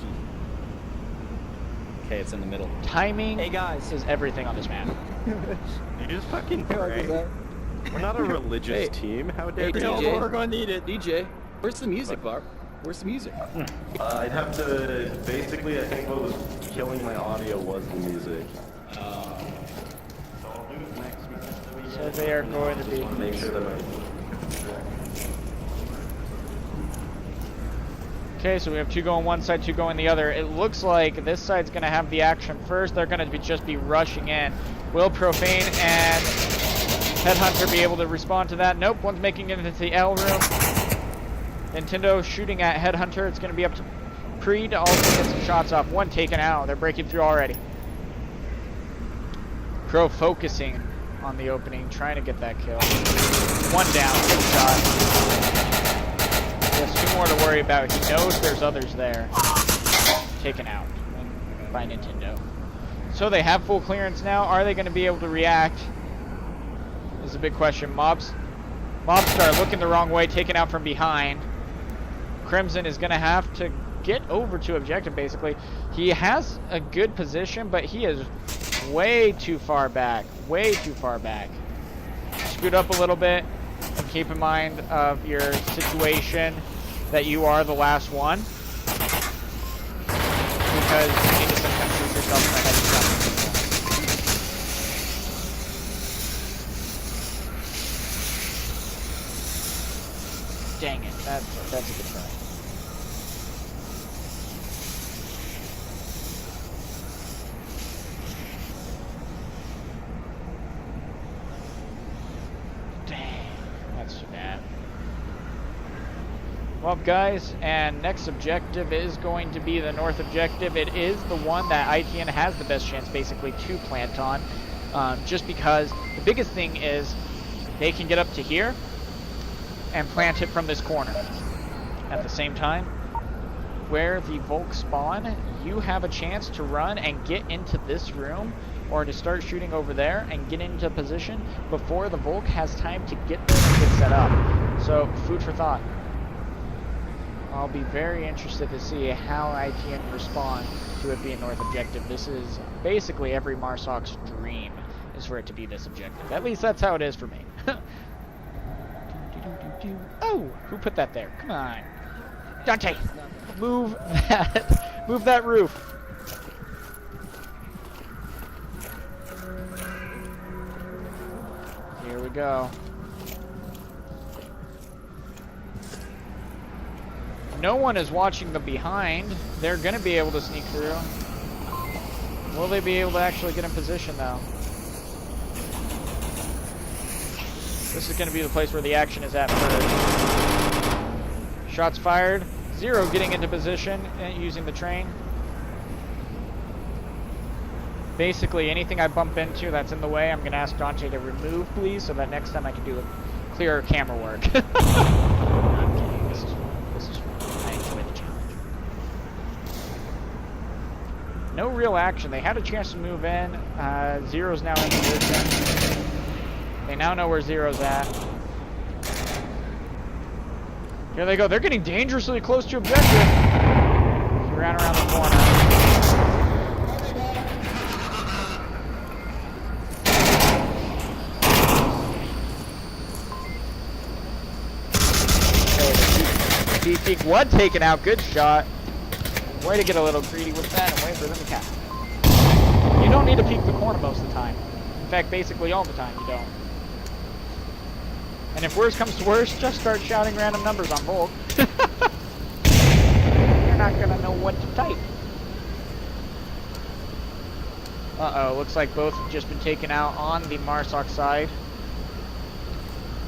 Okay, it's in the middle. Timing Hey guys, is everything on this map. You just fucking pray. We're not a religious team. How dare you? DJ, we're gonna need it. DJ, where's the music, Barb? Where's the music? I'd have to, basically, I think what was killing my audio was the music. So they are going to be... Make sure that my... Okay, so we have two going one side, two going the other. It looks like this side's going to have the action first. They're going to just be rushing in. Will Profane and Headhunter be able to respond to that? Nope, one's making it into the L room. Nintendo shooting at Headhunter. It's going to be up to Pre to also get some shots off. One taken out. They're breaking through already. Crow focusing on the opening, trying to get that kill. One down, good shot. There's two more to worry about. He knows there's others there. Taken out by Nintendo. So they have full clearance now. Are they going to be able to react? This is a big question. Mobstar looking the wrong way, taken out from behind. Crimson is going to have to get over to objective, basically. He has a good position, but he is way too far back. Way too far back. Scoot up a little bit, and keep in mind of your situation that you are the last one. Because you need to sometimes shoot yourself in the head and stuff. Dang it, that's a good try. That's too bad. Well, guys, and next objective is going to be the north objective. It is the one that ITN has the best chance, basically, to plant on. Just because the biggest thing is they can get up to here and plant it from this corner. At the same time, where the Volk spawn, you have a chance to run and get into this room, or to start shooting over there and get into position before the Volk has time to get there and get set up. So, food for thought. I'll be very interested to see how ITN respond to it being north objective. This is basically every Marsoc's dream, is for it to be this objective. At least that's how it is for me. Oh, who put that there? Come on. Dante, move that roof. Here we go. No one is watching the behind. They're going to be able to sneak through. Will they be able to actually get in position, though? This is going to be the place where the action is at first. Shots fired. Zero getting into position and using the train. Basically, anything I bump into that's in the way, I'm going to ask Dante to remove, please, so that next time I can do clearer camera work. I'm kidding. This is fun. I enjoy the challenge. No real action. They had a chance to move in. Zero's now in position. They now know where Zero's at. Here they go. They're getting dangerously close to objective. He ran around the corner. Peek one taken out. Good shot. Way to get a little greedy with that and wait for them to cap. You don't need to peek the corner most of the time. In fact, basically all the time you don't. And if worse comes to worse, just start shouting random numbers on Volk. You're not gonna know what to type. Uh-oh, looks like both have just been taken out on the Marsoc side.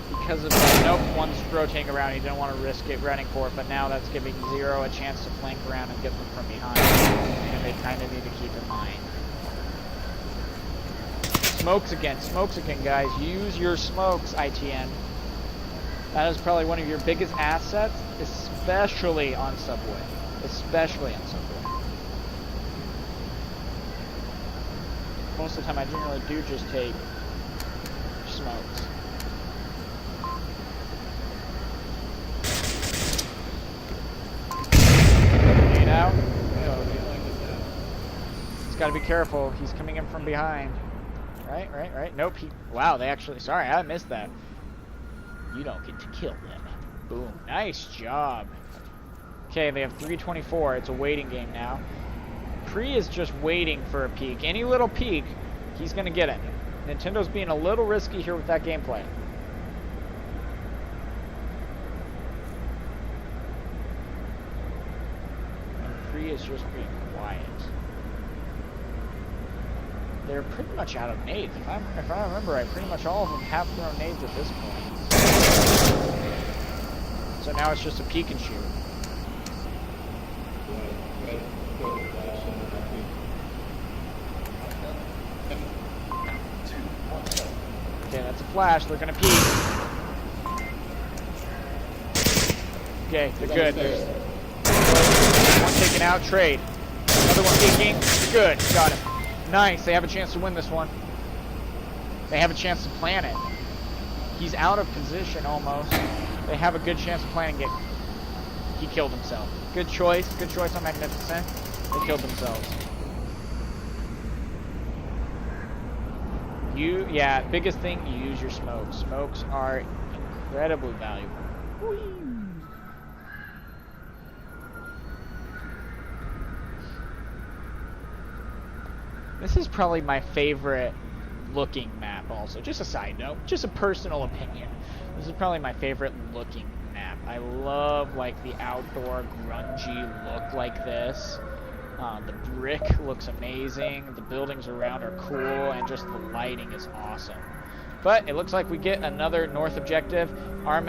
Because of that, nope, one's rotating around. He didn't want to risk it running for it, but now that's giving Zero a chance to flank around and get them from behind. And they kind of need to keep in mind. Smokes again, guys. Use your smokes, ITN. That is probably one of your biggest assets, especially on Subway. Especially on Subway. Most of the time, I generally do just take smokes. Out. He's got to be careful. He's coming in from behind. Right. Nope. Wow, they actually... Sorry, I missed that. You don't get to kill them. Boom. Nice job. Okay, they have 324. It's a waiting game now. Pre is just waiting for a peek. Any little peek, he's going to get it. Nintendo's being a little risky here with that gameplay. Is just being quiet. They're pretty much out of nades. If I remember right, pretty much all of them have thrown nades at this point. So now it's just a peek and shoot. Okay, that's a flash. They're gonna peek. Okay, they're good. There's one taken out, trade. Another one peeking. Good, got him. Nice, they have a chance to win this one. They have a chance to plan it. He's out of position almost. They have a good chance of planting it. He killed himself. Good choice on Magnificent. They killed themselves. Yeah, biggest thing, you use your smokes. Smokes are incredibly valuable. Whee! This is probably my favorite looking map also. Just a side note, just a personal opinion. This is probably my favorite looking map. I love like the outdoor grungy look like this. The brick looks amazing. The buildings around are cool, and just the lighting is awesome. But it looks like we get another north objective.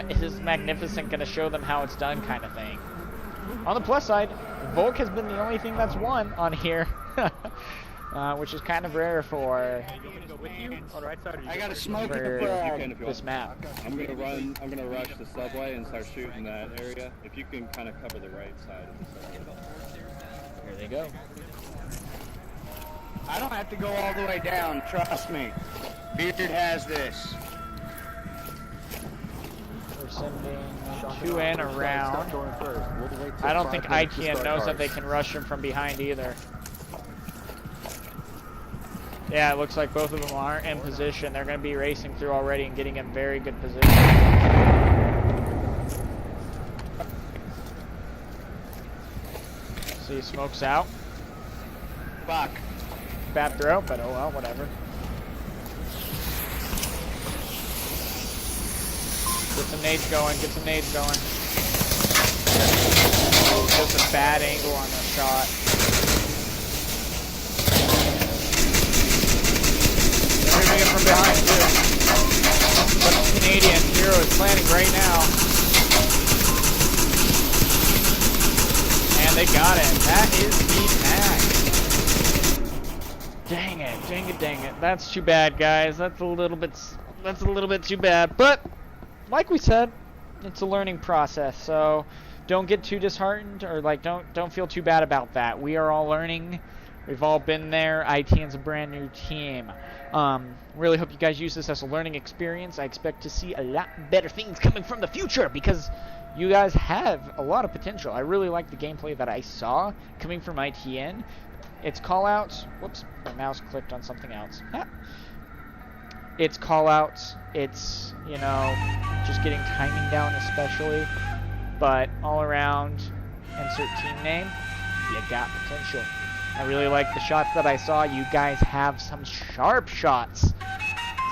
Is Magnificent going to show them how it's done kind of thing. On the plus side, Volk has been the only thing that's won on here. Which is kind of rare for I got a smoke this map. I'm gonna rush the subway and start shooting that area. If you can kind of cover the right side of the subway. Here they go. I don't have to go all the way down, trust me. Beard has this. We're sending 2 in around. I don't think ITN knows that they can rush him from behind either. Yeah, it looks like both of them are in position. They're going to be racing through already and getting in very good position. See, smokes out. Fuck. Bad throw, but oh well, whatever. Get some nades going, get some nades going. Oh, just a bad angle on the shot. They're moving it from behind too. But the Canadian hero is planning right now. And they got it. That is the tag. Dang it, dang it, dang it. That's too bad, guys. That's a little bit too bad. But like we said, it's a learning process. So don't get too disheartened, or like don't feel too bad about that. We are all learning. We've all been there. ITN's a brand new team. Really hope you guys use this as a learning experience. I expect to see a lot better things coming from the future because you guys have a lot of potential. I really like the gameplay that I saw coming from ITN. It's callouts. Whoops, my mouse clicked on something else. It's callouts. It's, you know, just getting timing down especially. But all around, insert team name, you got potential. I really like the shots that I saw. You guys have some sharp shots.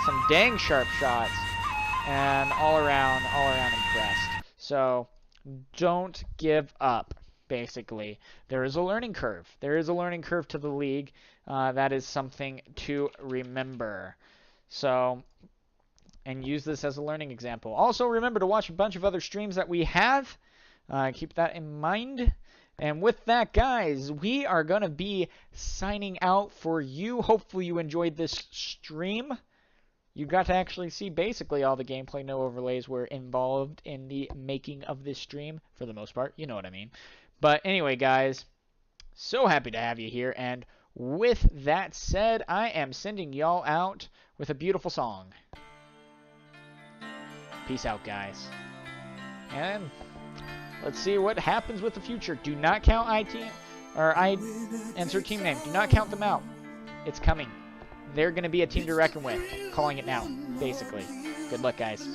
Some dang sharp shots. And all around impressed. So don't give up, basically. There is a learning curve. There is a learning curve to the league. That is something to remember. So, and use this as a learning example. Also, remember to watch a bunch of other streams that we have. Keep that in mind. And with that, guys, we are going to be signing out for you. Hopefully you enjoyed this stream. You got to actually see basically all the gameplay. No overlays were involved in the making of this stream, for the most part. You know what I mean. But anyway, guys, so happy to have you here. And with that said, I am sending y'all out with a beautiful song. Peace out, guys. And let's see what happens with the future. Do not count insert team name. Do not count them out. It's coming. They're going to be a team to reckon with. Calling it now, basically. Good luck, guys.